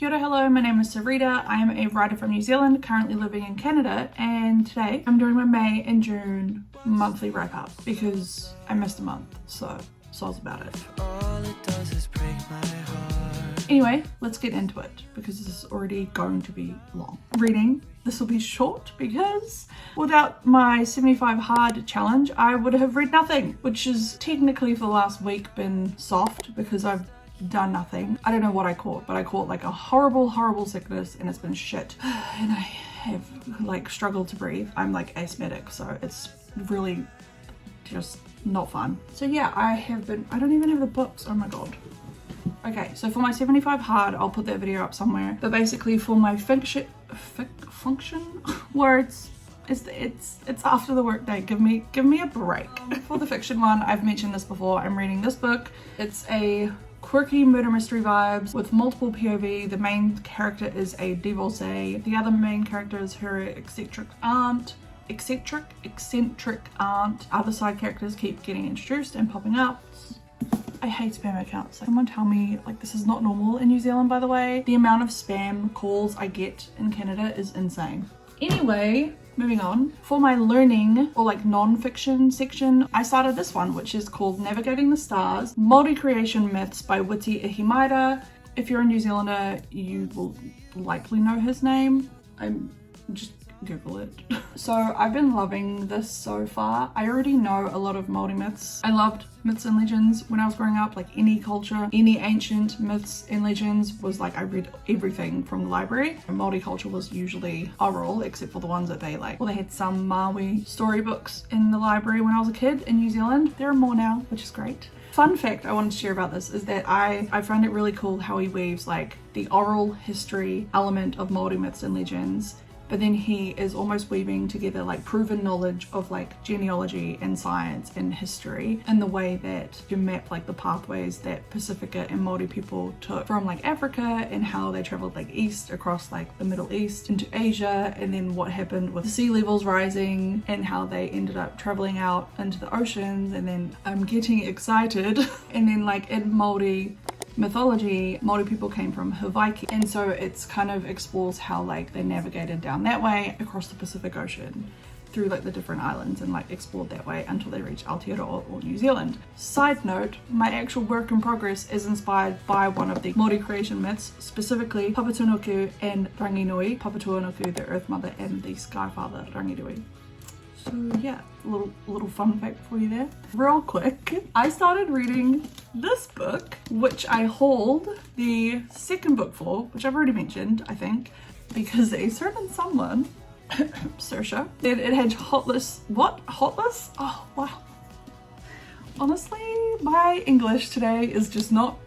Kia ora, hello, my name is Sarita. I am a writer from New Zealand, currently living in Canada, and today I'm doing my May and June monthly wrap up because I missed a month, so soz about it. All it does is break my heart. Anyway, let's get into it because this is already going to be long. Reading, this will be short because without my 75 hard challenge, I would have read nothing, which is technically for the last week been soft because I've done nothing. I don't know what I caught, but I caught like a horrible sickness and it's been shit. And I have like struggled to breathe. I'm like asthmatic, so it's really just not fun. So yeah, I don't even have the books, oh my god. Okay, so for my 75 hard, I'll put that video up somewhere. But basically for my function words, it's after the workday. Give me a break. For the fiction one, I've mentioned this before. I'm reading this book. It's a quirky murder mystery vibes with multiple POV. The main character is a divorcee. The other main character is her eccentric aunt. Other side characters keep getting introduced and popping up. I hate spam accounts. Someone tell me, like, this is not normal in New Zealand, by the way. The amount of spam calls I get in Canada is insane. Anyway, moving on. For my learning or like non-fiction section, I started this one, which is called Navigating the Stars, Māori Creation Myths by Witi Ihimaera. If you're a New Zealander, you will likely know his name. I'm just Google it. So I've been loving this so far. I already know a lot of Māori myths. I loved myths and legends when I was growing up, like any culture, any ancient myths and legends was like, I read everything from the library. Māori culture was usually oral, except for the ones that they like, well, they had some Maui storybooks in the library when I was a kid in New Zealand. There are more now, which is great. Fun fact I wanted to share about this is that I find it really cool how he weaves like the oral history element of Māori myths and legends, but then he is almost weaving together like proven knowledge of like genealogy and science and history in the way that you map like the pathways that Pacifica and Māori people took from like Africa and how they traveled like east across like the Middle East into Asia, and then what happened with sea levels rising and how they ended up traveling out into the oceans. And then I'm getting excited and then like in Māori mythology, Māori people came from Hawaii, and so it's kind of explores how like they navigated down that way across the Pacific Ocean through like the different islands and like explored that way until they reached Aotearoa or New Zealand. Side note, my actual work in progress is inspired by one of the Māori creation myths, specifically Papatūānuku and Ranginui. Papatūānuku, the Earth Mother, and the Sky Father, Ranginui. So yeah, little fun fact for you there. Real quick, I started reading this book, which I hauled the second book for, which I've already mentioned, I think, because a certain someone, Saoirse, it had hotless? Oh, wow. Honestly, my English today is just not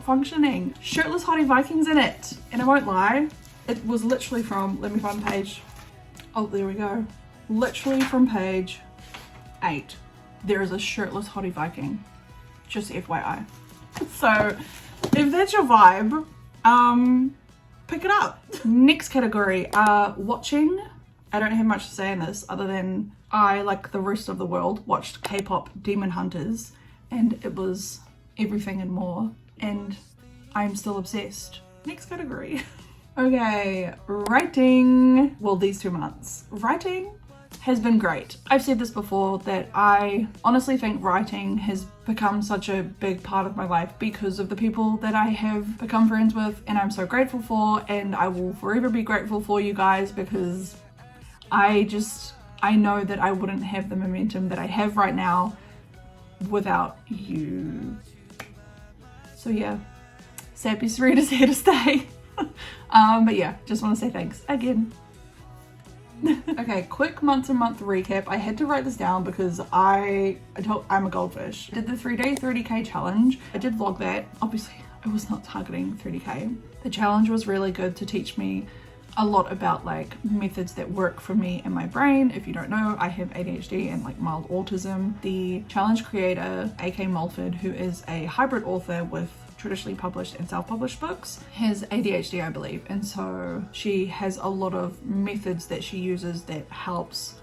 functioning. Shirtless hottie Vikings in it. And I won't lie, it was literally from, let me find the page. Oh, there we go. Literally from page 8, there is a shirtless hottie Viking. Just FYI. So if that's your vibe, pick it up. Next category, watching. I don't have much to say in this other than I, like the rest of the world, watched K-pop Demon Hunters, and it was everything and more, and I'm still obsessed. Next category. Okay, writing. Well, these 2 months. Writing has been great. I've said this before that I honestly think writing has become such a big part of my life because of the people that I have become friends with, and I'm so grateful for, and I will forever be grateful for you guys because I know that I wouldn't have the momentum that I have right now without you. So yeah, Sappy Sarita's here to stay. But yeah, just want to say thanks again. Okay, quick month recap. I had to write this down because I'm a goldfish. I did the 3-day 30k challenge. I did vlog that. Obviously, I was not targeting 30k. The challenge was really good to teach me a lot about like methods that work for me and my brain. If you don't know, I have ADHD and like mild autism. The challenge creator, AK Mulford, who is a hybrid author with traditionally published and self-published books, has ADHD, I believe, and so she has a lot of methods that she uses that helps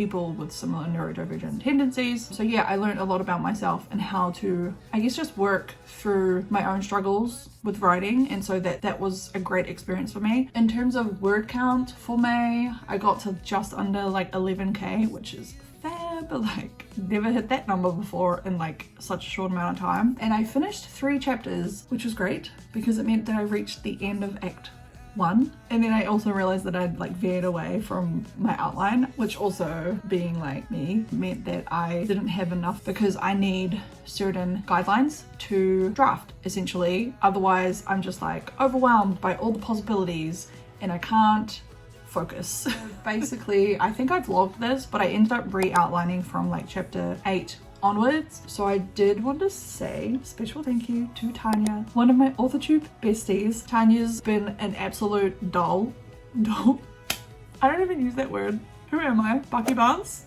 people with similar neurodivergent tendencies. So yeah, I learned a lot about myself and how to, I guess, just work through my own struggles with writing, and so that was a great experience for me. In terms of word count for May, I got to just under like 11k, which is fair, but like never hit that number before in like such a short amount of time. And I finished 3 chapters, which was great because it meant that I reached the end of Act 1, and then I also realized that I'd like veered away from my outline, which also, being like me, meant that I didn't have enough because I need certain guidelines to draft essentially. Otherwise I'm just like overwhelmed by all the possibilities and I can't focus. Basically, I think I vlogged this, but I ended up re-outlining from like chapter 8 onwards. So I did want to say special thank you to Tanya, one of my authortube besties. Tanya's been an absolute doll. I don't even use that word. Who am I? Bucky Barnes?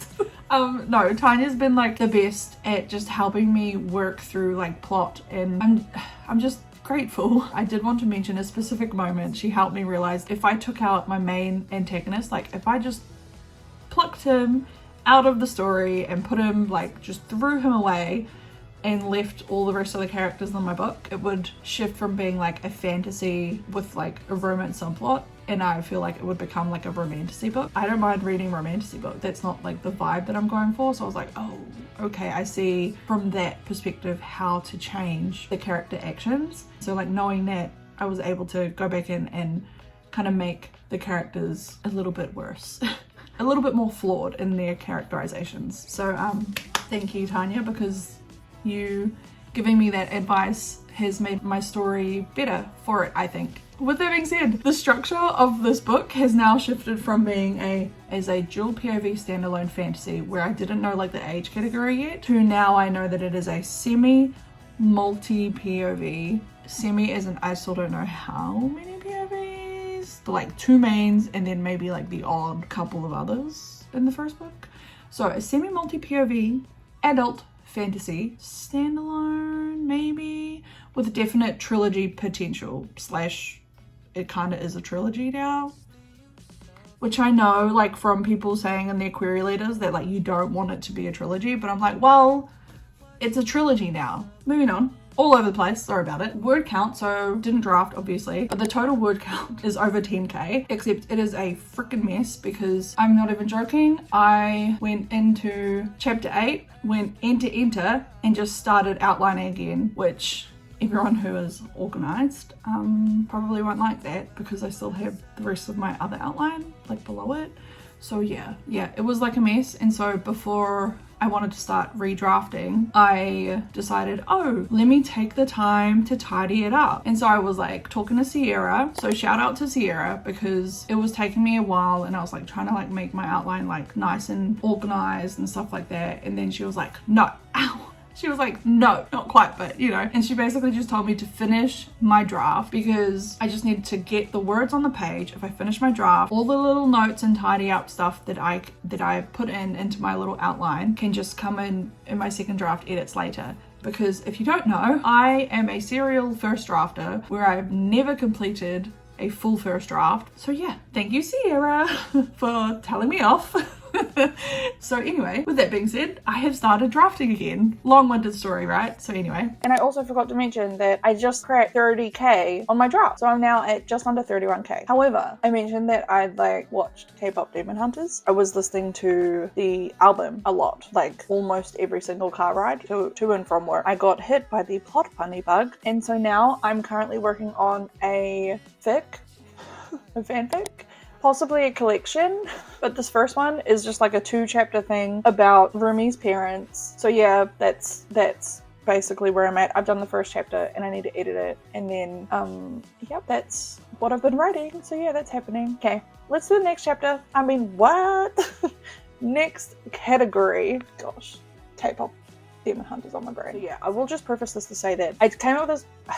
No, Tanya's been like the best at just helping me work through like plot, and I'm just grateful. I did want to mention a specific moment. She helped me realize if I took out my main antagonist, like if I just plucked him out of the story and put him, like just threw him away and left all the rest of the characters in my book, it would shift from being like a fantasy with like a romance subplot, and I feel like it would become like a romantasy book. I don't mind reading romantasy book, that's not like the vibe that I'm going for. So I was like, oh, okay, I see from that perspective how to change the character actions. So like knowing that, I was able to go back in and kind of make the characters a little bit worse. A little bit more flawed in their characterizations. So thank you, Tanya, because you giving me that advice has made my story better for it, I think. With that being said, the structure of this book has now shifted from being a dual POV standalone fantasy where I didn't know like the age category yet, to now I know that it is a semi multi POV. Semi as in I still don't know how many POVs, but like 2 mains and then maybe like the odd couple of others in the first book. So a semi multi POV adult fantasy standalone, maybe, with definite trilogy potential, slash it kind of is a trilogy now, which I know like from people saying in their query letters that like you don't want it to be a trilogy, but I'm like, well, it's a trilogy now. Moving on. All over the place, sorry about it. Word count, so didn't draft obviously, but the total word count is over 10k, except it is a freaking mess because I'm not even joking. I went into chapter 8, went enter, and just started outlining again, which everyone who is organized probably won't like that because I still have the rest of my other outline like below it. So yeah, it was like a mess. And so before I wanted to start redrafting, I decided, oh, let me take the time to tidy it up. And so I was like talking to Sierra. So shout out to Sierra because it was taking me a while and I was like trying to like make my outline like nice and organized and stuff like that. And then she was like, no, ow. She was like, no, not quite, but you know. And she basically just told me to finish my draft because I just needed to get the words on the page. If I finish my draft, all the little notes and tidy up stuff that I put into my little outline can just come in my second draft edits later. Because if you don't know, I am a serial first drafter where I've never completed a full first draft. So yeah, thank you, Sierra, for telling me off. So anyway, with that being said, I have started drafting again. Long-winded story, right? So anyway. And I also forgot to mention that I just cracked 30k on my draft. So I'm now at just under 31k. However, I mentioned that I'd like watched K-pop Demon Hunters. I was listening to the album a lot, like almost every single car ride to and from work. I got hit by the plot punny bug. And so now I'm currently working on a fanfic. Possibly a collection, but this first one is just like a 2-chapter thing about Rumi's parents. So yeah, that's basically where I'm at. I've done the first chapter and I need to edit it, and then yep, that's what I've been writing. So yeah, that's happening. Okay, let's do the next chapter. I mean, what? Next category. Gosh, K-pop Demon Hunters on my brain. So yeah, I will just preface this to say that I came up with this.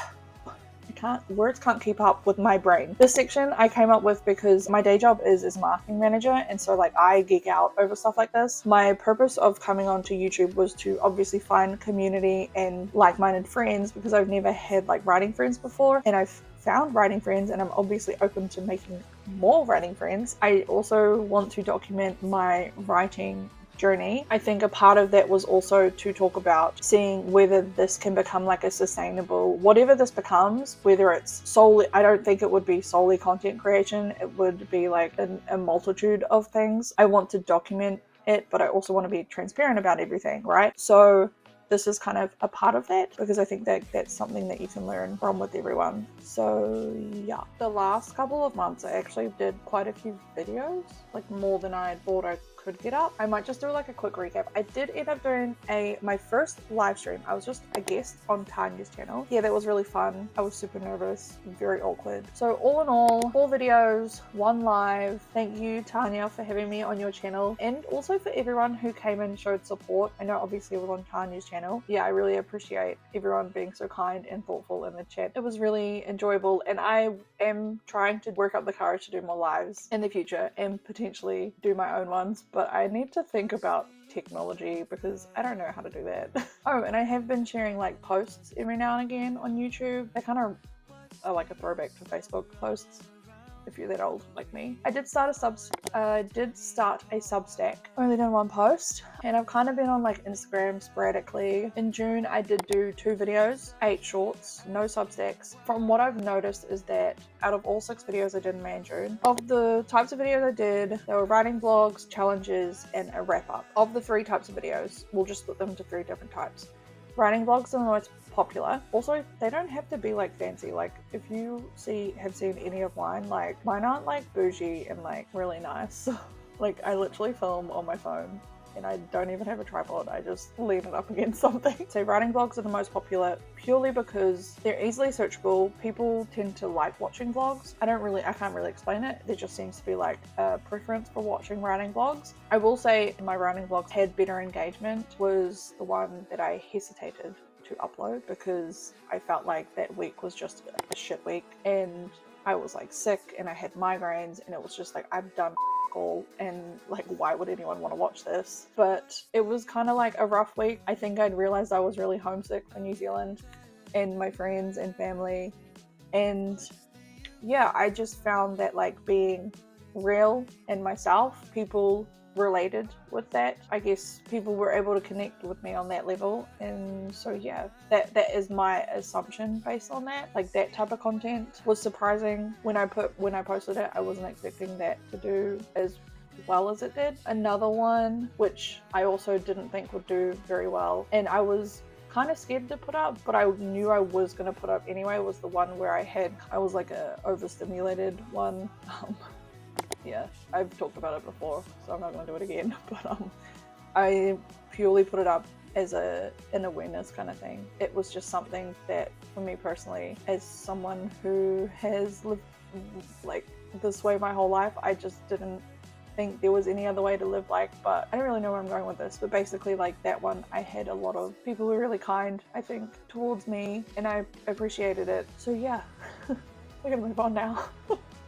Words can't keep up with my brain. This section I came up with because my day job is as marketing manager, and so like I geek out over stuff like this. My purpose of coming onto YouTube was to obviously find community and like-minded friends because I've never had like writing friends before, and I've found writing friends and I'm obviously open to making more writing friends. I also want to document my writing journey. I think a part of that was also to talk about seeing whether this can become like a sustainable, whatever this becomes, whether it's solely, I don't think it would be solely content creation, it would be like a multitude of things. I want to document it, but I also want to be transparent about everything, right? So this is kind of a part of that, because I think that that's something that you can learn from with everyone. So yeah, the last couple of months I actually did quite a few videos, like more than I thought I could get up. I might just do like a quick recap. I did end up doing my first live stream. I was just a guest on Tanya's channel. Yeah, that was really fun. I was super nervous, very awkward. So all in all, 4 videos, 1 live. Thank you, Tanya, for having me on your channel, and also for everyone who came and showed support. I know obviously it was on Tanya's channel. Yeah, I really appreciate everyone being so kind and thoughtful in the chat. It was really enjoyable, and I am trying to work up the courage to do more lives in the future and potentially do my own ones, but I need to think about technology because I don't know how to do that. Oh, and I have been sharing like posts every now and again on YouTube. They kind of are like a throwback to Facebook posts, if you're that old like me. I did start a Substack. Only done 1 post, and I've kind of been on like Instagram sporadically. In June, I did do 2 videos, 8 shorts, no Substacks. From what I've noticed is that out of all 6 videos I did in May and June, of the types of videos I did, there were writing vlogs, challenges, and a wrap up. Of the 3 types of videos, we'll just split them into 3 different types. Writing vlogs are the most popular. Also, they don't have to be like fancy. Like if you have seen any of mine, like mine aren't like bougie and like really nice. Like I literally film on my phone and I don't even have a tripod. I just lean it up against something. So writing vlogs are the most popular purely because they're easily searchable. People tend to like watching vlogs. I can't really explain it. There just seems to be like a preference for watching writing vlogs. I will say my writing vlogs had better engagement was the one that I hesitated to upload because I felt like that week was just a shit week and I was like sick and I had migraines and it was just like I've done all and like why would anyone want to watch this? But it was kind of like a rough week. I think I'd realized I was really homesick for New Zealand and my friends and family, and yeah, I just found that like being real and myself, people related with that. I guess people were able to connect with me on that level, and so yeah, that is my assumption based on that. Like that type of content was surprising when I posted it. I wasn't expecting that to do as well as it did. Another one which I also didn't think would do very well, and I was kind of scared to put up, but I knew I was going to put up anyway, was the one where I was like a overstimulated one. Yeah, I've talked about it before, so I'm not going to do it again, but I purely put it up as an awareness kind of thing. It was just something that, for me personally, as someone who has lived like this way my whole life, I just didn't think there was any other way to live like, but I don't really know where I'm going with this, but basically like that one, I had a lot of people who were really kind, I think, towards me, and I appreciated it. So yeah, we're gonna move on now.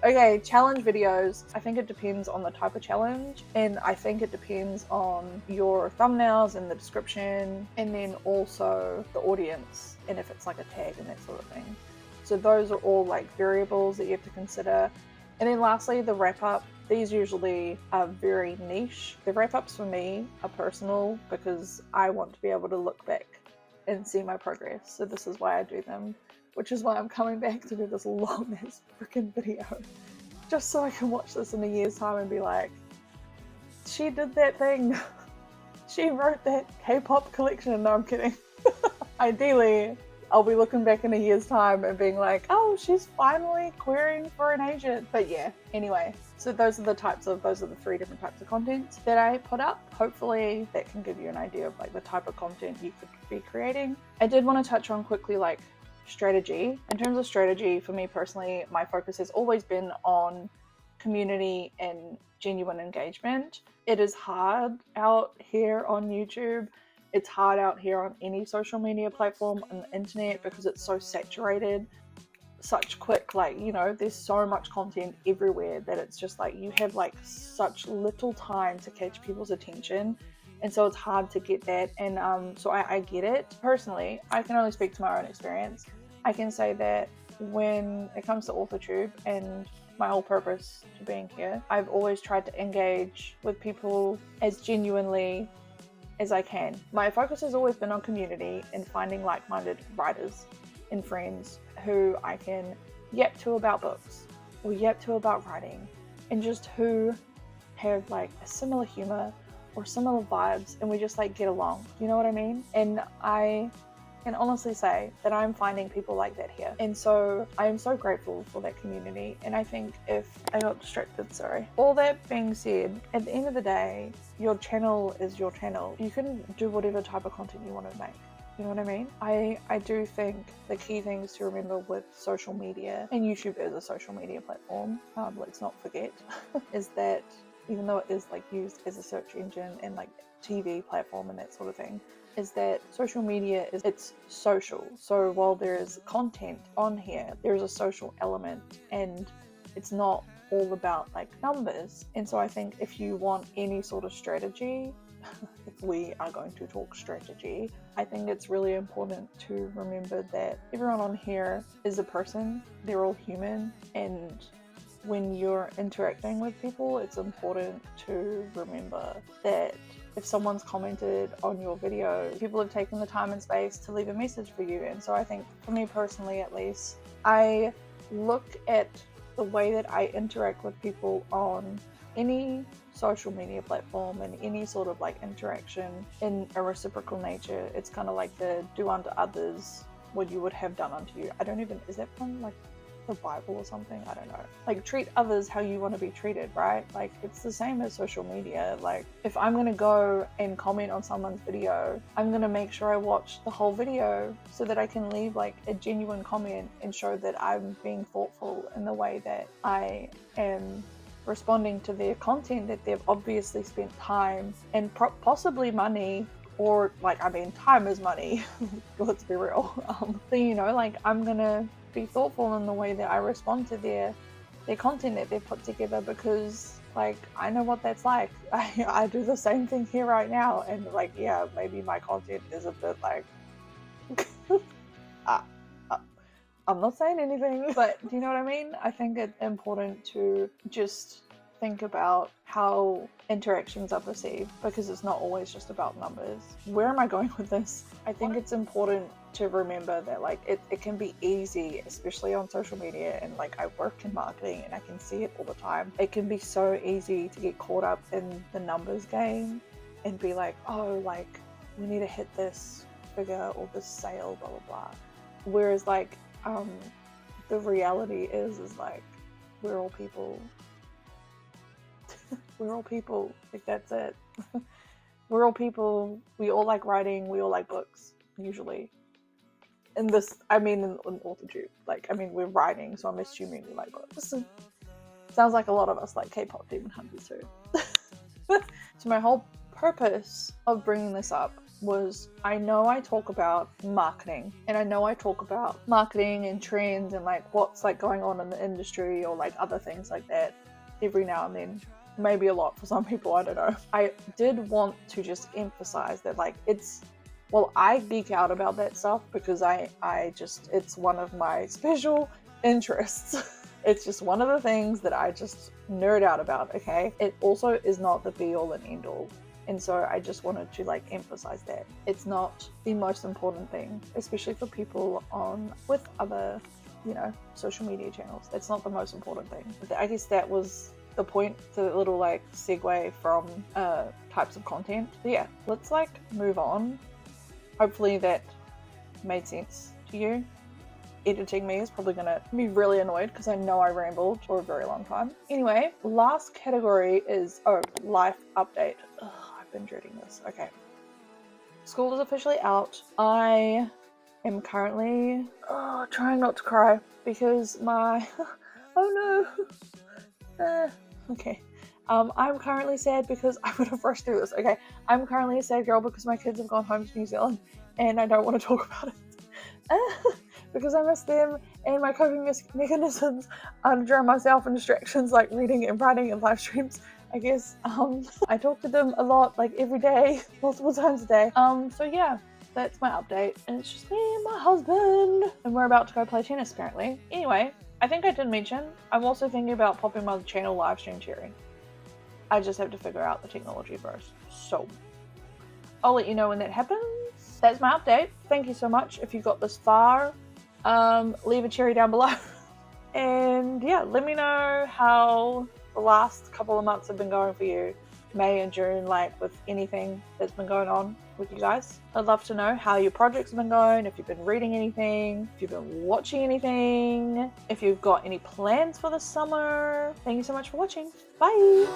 Okay, challenge videos. I think it depends on the type of challenge, and I think it depends on your thumbnails and the description, and then also the audience, and if it's like a tag and that sort of thing. So those are all like variables that you have to consider. And then lastly, the wrap-up. These usually are very niche. The wrap-ups for me are personal because I want to be able to look back and see my progress. So this is why I do them, which is why I'm coming back to do this long ass freaking video. Just so I can watch this in a year's time and be like, she did that thing. She wrote that K-pop collection. No, I'm kidding. Ideally, I'll be looking back in a year's time and being like, oh, she's finally querying for an agent. But yeah, anyway, so those are the 3 different types of content that I put up. Hopefully that can give you an idea of like the type of content you could be creating. I did want to touch on quickly like strategy. In terms of strategy, for me personally, my focus has always been on community and genuine engagement. It is hard out here on YouTube. It's hard out here on any social media platform on the internet because it's so saturated, such quick, like, you know, there's so much content everywhere that it's just like you have like such little time to catch people's attention. And so it's hard to get that. And so I get it. Personally, I can only speak to my own experience. I can say that when it comes to authortube and my whole purpose to being here, I've always tried to engage with people as genuinely as I can. My focus has always been on community and finding like-minded writers and friends who I can yap to about books or yap to about writing, and just who have like a similar humor or similar vibes, and we just like get along. You know what I mean? And I can honestly say that I'm finding people like that here, and so I am so grateful for that community. And I think if I got distracted, sorry. All that being said, at the end of the day, your channel is your channel. You can do whatever type of content you want to make. You know what I mean? I do think the key things to remember with social media, and YouTube is a social media platform, let's not forget, is that even though it is like used as a search engine and like TV platform and that sort of thing, is that social media it's social. So while there is content on here, there is a social element, and it's not all about like numbers. And so I think if you want any sort of strategy, if we are going to talk strategy, I think it's really important to remember that everyone on here is a person, they're all human, and when you're interacting with people, it's important to remember that if someone's commented on your video, people have taken the time and space to leave a message for you. And so I think for me personally, at least, I look at the way that I interact with people on any social media platform and any sort of like interaction in a reciprocal nature. It's kind of like the do unto others what you would have done unto you. Is that from like the Bible or something? I don't know. Like, treat others how you want to be treated, right? Like, it's the same as social media. Like, if I'm going to go and comment on someone's video, I'm going to make sure I watch the whole video so that I can leave like a genuine comment and show that I'm being thoughtful in the way that I am responding to their content, that they've obviously spent time and possibly money, or like, I mean, time is money. Let's be real. So, you know, like, I'm gonna be thoughtful in the way that I respond to their content that they've put together, because like, I know what that's like. I do the same thing here right now, and like, yeah, maybe my content is a bit like I'm not saying anything, but do you know what I mean? I think it's important to just think about how interactions are perceived, because it's not always just about numbers. Where am I going with this? I think it's important to remember that like it can be easy, especially on social media, and like, I work in marketing and I can see it all the time. It can be so easy to get caught up in the numbers game and be like, oh, like, we need to hit this figure or this sale, blah blah blah. Whereas like the reality is like, we're all people. We're all people. Like, that's it. We're all people. We all like writing. We all like books, usually. In this, I mean, in authortube. Like, I mean, we're writing, so I'm assuming we like books. Sounds like a lot of us like K-pop Demon Hunters too. So my whole purpose of bringing this up was, I know I talk about marketing, and I know I talk about marketing and trends and like what's like going on in the industry, or like other things like that every now and then. Maybe a lot for some people, I don't know. I did want to just emphasize that like, I geek out about that stuff because I just, it's one of my special interests. It's just one of the things that I just nerd out about, okay? It also is not the be all and end all. And so I just wanted to like emphasize that it's not the most important thing, especially for people with other, you know, social media channels. It's not the most important thing. I guess that was the point, the little like segue from types of content. But yeah, let's like move on. Hopefully that made sense to you. Editing me is probably gonna be really annoyed because I know I rambled for a very long time. Anyway, last category is life update. Ugh, I've been dreading this. Okay, school is officially out. I am currently trying not to cry because my oh no. Okay. I'm currently sad because I'm gonna rush through this. Okay, I'm currently a sad girl because my kids have gone home to New Zealand, and I don't want to talk about it because I miss them, and my coping mechanisms are to drown myself in distractions like reading and writing and live streams, I guess. I talk to them a lot, like every day, multiple times a day. So yeah, that's my update. And it's just me and my husband. And we're about to go play tennis apparently. Anyway, I think I did mention, I'm also thinking about popping my channel live stream Cherry. I just have to figure out the technology first. So, I'll let you know when that happens. That's my update. Thank you so much if you got this far. Leave a cherry down below. And yeah, let me know how the last couple of months have been going for you. May and June, like with anything that's been going on with you guys. I'd love to know how your projects have been going, if you've been reading anything, if you've been watching anything, if you've got any plans for the summer. Thank you so much for watching. Bye!